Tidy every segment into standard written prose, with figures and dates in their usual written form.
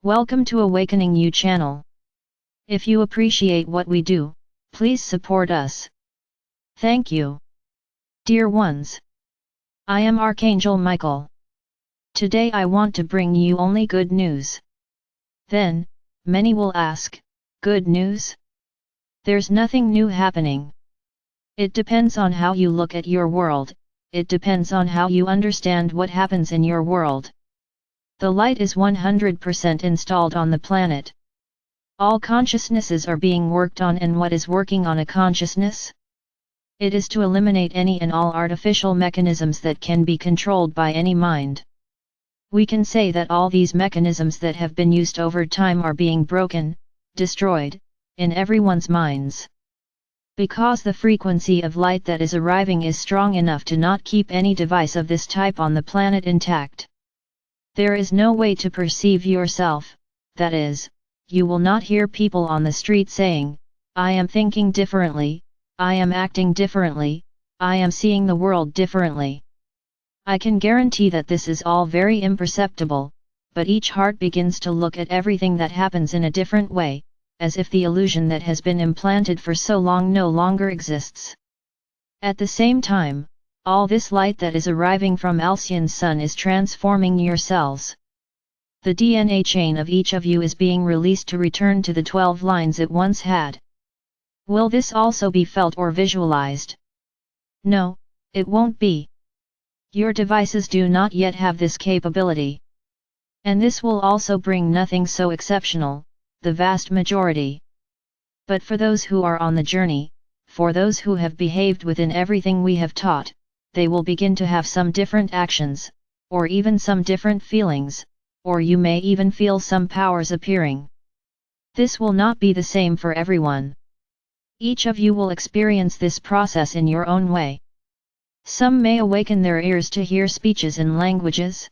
Welcome to Awakening You channel. If you appreciate what we do, please support us. Thank you. Dear ones, I am Archangel Michael. Today I want to bring you only good news. Then, many will ask, good news? There's nothing new happening. It depends on how you look at your world, it depends on how you understand what happens in your world. The light is 100% installed on the planet. All consciousnesses are being worked on, and what is working on a consciousness? It is to eliminate any and all artificial mechanisms that can be controlled by any mind. We can say that all these mechanisms that have been used over time are being broken, destroyed, in everyone's minds. Because the frequency of light that is arriving is strong enough to not keep any device of this type on the planet intact. There is no way to perceive yourself, that is, you will not hear people on the street saying, I am thinking differently, I am acting differently, I am seeing the world differently. I can guarantee that this is all very imperceptible, but each heart begins to look at everything that happens in a different way, as if the illusion that has been implanted for so long no longer exists. At the same time, all this light that is arriving from Alcyon's sun is transforming your cells. The DNA chain of each of you is being released to return to the 12 lines it once had. Will this also be felt or visualized? No, it won't be. Your devices do not yet have this capability. And this will also bring nothing so exceptional, the vast majority. But for those who are on the journey, for those who have behaved within everything we have taught, they will begin to have some different actions, or even some different feelings, or you may even feel some powers appearing. This will not be the same for everyone. Each of you will experience this process in your own way. Some may awaken their ears to hear speeches in languages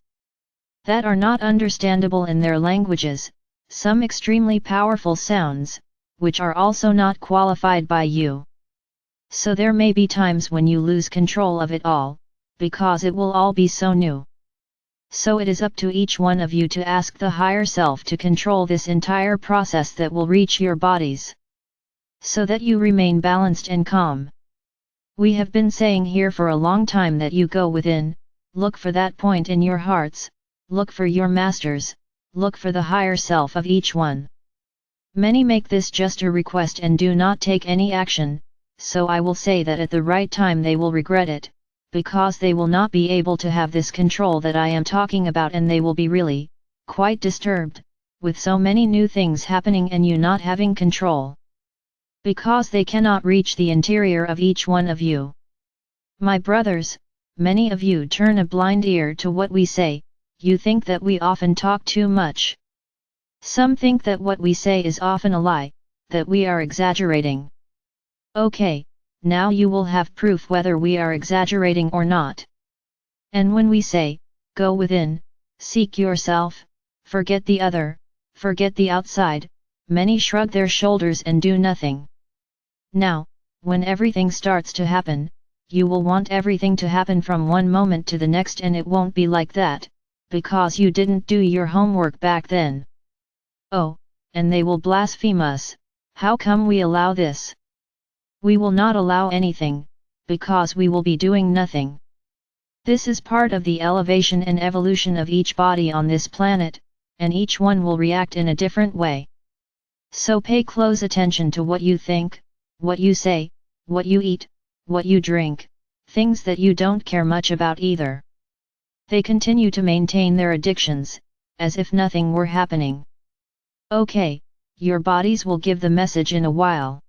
that are not understandable in their languages, some extremely powerful sounds, which are also not qualified by you. So there may be times when you lose control of it all, because it will all be so new. So it is up to each one of you to ask the higher self to control this entire process that will reach your bodies, so that you remain balanced and calm. We have been saying here for a long time that you go within, look for that point in your hearts, look for your masters, look for the higher self of each one. Many make this just a request and do not take any action, so I will say that at the right time they will regret it, because they will not be able to have this control that I am talking about, and they will be really, quite disturbed, with so many new things happening and you not having control. Because they cannot reach the interior of each one of you. My brothers, many of you turn a blind ear to what we say, you think that we often talk too much. Some think that what we say is often a lie, that we are exaggerating. Okay, now you will have proof whether we are exaggerating or not. And when we say, go within, seek yourself, forget the other, forget the outside, many shrug their shoulders and do nothing. Now, when everything starts to happen, you will want everything to happen from one moment to the next, and it won't be like that, because you didn't do your homework back then. Oh, and they will blaspheme us, how come we allow this? We will not allow anything, because we will be doing nothing. This is part of the elevation and evolution of each body on this planet, and each one will react in a different way. So pay close attention to what you think, what you say, what you eat, what you drink, things that you don't care much about either. They continue to maintain their addictions, as if nothing were happening. Okay, your bodies will give the message in a while.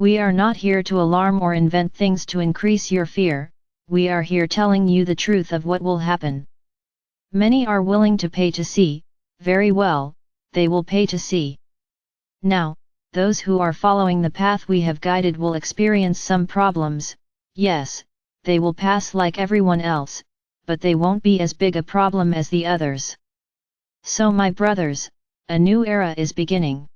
We are not here to alarm or invent things to increase your fear, we are here telling you the truth of what will happen. Many are willing to pay to see, very well, they will pay to see. Now, those who are following the path we have guided will experience some problems, yes, they will pass like everyone else, but they won't be as big a problem as the others. So my brothers, a new era is beginning.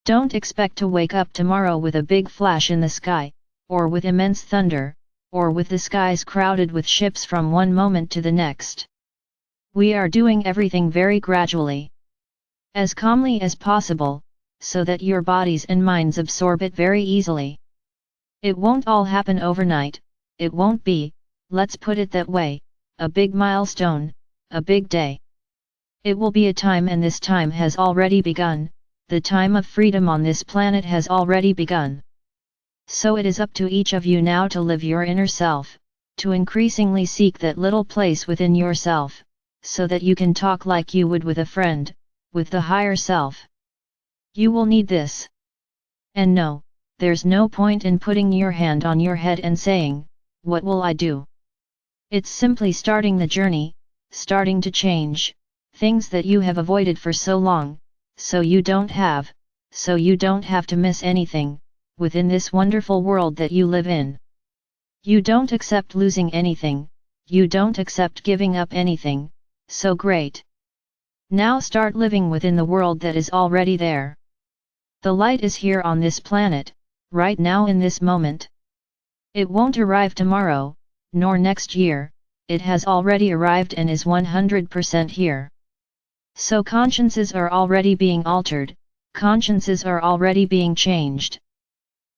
Don't expect to wake up tomorrow with a big flash in the sky, or with immense thunder, or with the skies crowded with ships from one moment to the next. We are doing everything very gradually. as calmly as possible, so that your bodies and minds absorb it very easily. It won't all happen overnight, it won't be, let's put it that way, a big milestone, a big day. It will be a time, and this time has already begun, the time of freedom on this planet has already begun. So it is up to each of you now to live your inner self, to increasingly seek that little place within yourself, so that you can talk like you would with a friend, with the higher self. You will need this. And no, there's no point in putting your hand on your head and saying, "What will I do?" It's simply starting the journey, starting to change things that you have avoided for so long, so you don't have to miss anything within this wonderful world that you live in. You don't accept losing anything, you don't accept giving up anything, so great. Now start living within the world that is already there. The light is here on this planet, right now in this moment. It won't arrive tomorrow, nor next year, it has already arrived and is 100% here. So consciences are already being altered, consciences are already being changed.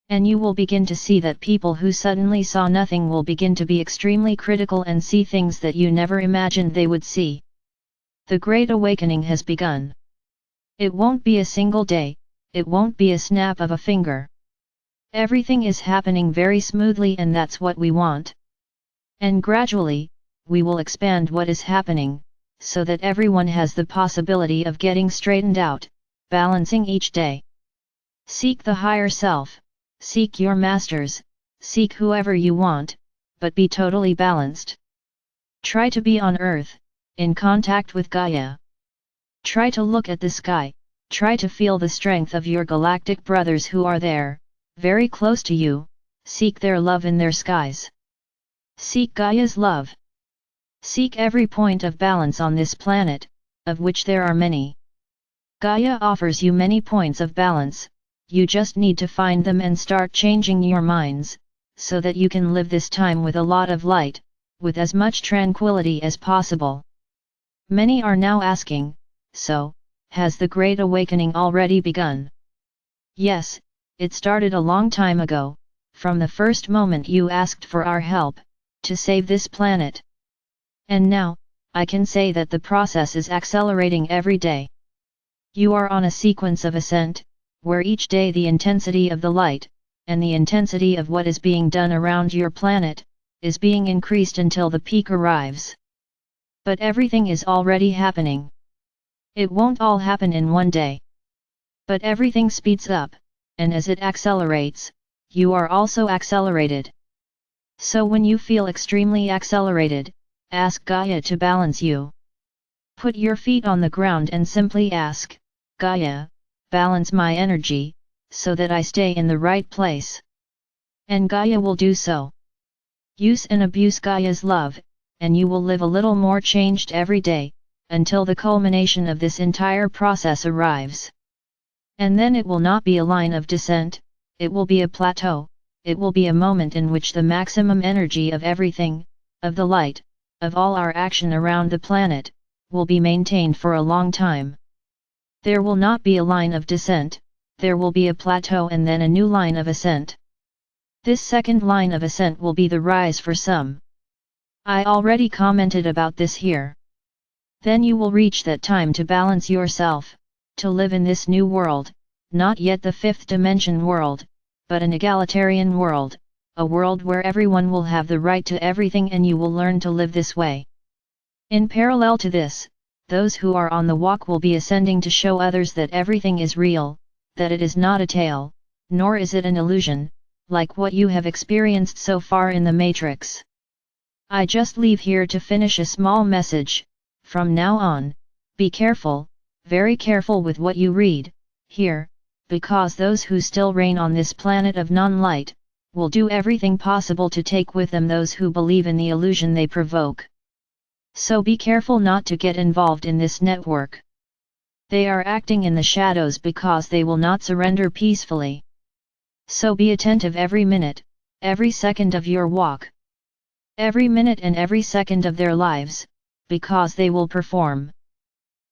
And you will begin to see that people who suddenly saw nothing will begin to be extremely critical and see things that you never imagined they would see. The Great Awakening has begun. It won't be a single day, it won't be a snap of a finger. Everything is happening very smoothly, and that's what we want. And gradually, we will expand what is happening, so that everyone has the possibility of getting straightened out, balancing each day. Seek the higher self, seek your masters, seek whoever you want, but be totally balanced. Try to be on earth, in contact with Gaia. Try to look at the sky, try to feel the strength of your galactic brothers who are there, very close to you, seek their love in their skies. Seek Gaia's love. Seek every point of balance on this planet, of which there are many. Gaia offers you many points of balance, you just need to find them and start changing your minds, so that you can live this time with a lot of light, with as much tranquility as possible. Many are now asking, so, has the Great Awakening already begun? Yes, it started a long time ago, from the first moment you asked for our help, to save this planet. And now, I can say that the process is accelerating every day. You are on a sequence of ascent, where each day the intensity of the light, and the intensity of what is being done around your planet, is being increased until the peak arrives. But everything is already happening. It won't all happen in one day. But everything speeds up, and as it accelerates, you are also accelerated. So when you feel extremely accelerated, ask Gaia to balance you. Put your feet on the ground and simply ask, Gaia, balance my energy, so that I stay in the right place. And Gaia will do so. Use and abuse Gaia's love, and you will live a little more changed every day, until the culmination of this entire process arrives. And then it will not be a line of descent, it will be a plateau, it will be a moment in which the maximum energy of everything, of the light, of all our action around the planet, will be maintained for a long time. There will not be a line of descent, there will be a plateau and then a new line of ascent. This second line of ascent will be the rise for some. I already commented about this here. Then you will reach that time to balance yourself, to live in this new world, not yet the fifth dimension world, but an egalitarian world, a world where everyone will have the right to everything, and you will learn to live this way. In parallel to this, those who are on the walk will be ascending to show others that everything is real, that it is not a tale, nor is it an illusion, like what you have experienced so far in the Matrix. I just leave here to finish a small message. From now on, be careful, very careful with what you read, hear, because those who still reign on this planet of non-light, will do everything possible to take with them those who believe in the illusion they provoke. So be careful not to get involved in this network. They are acting in the shadows because they will not surrender peacefully. So be attentive every minute, every second of your walk. Every minute and every second of their lives, because they will perform.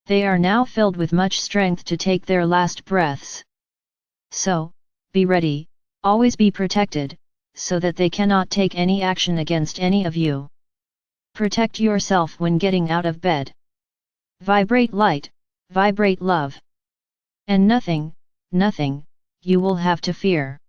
They are now filled with much strength to take their last breaths. So, be ready, always be protected, so that they cannot take any action against any of you. Protect yourself when getting out of bed. Vibrate light, vibrate love. And nothing, you will have to fear.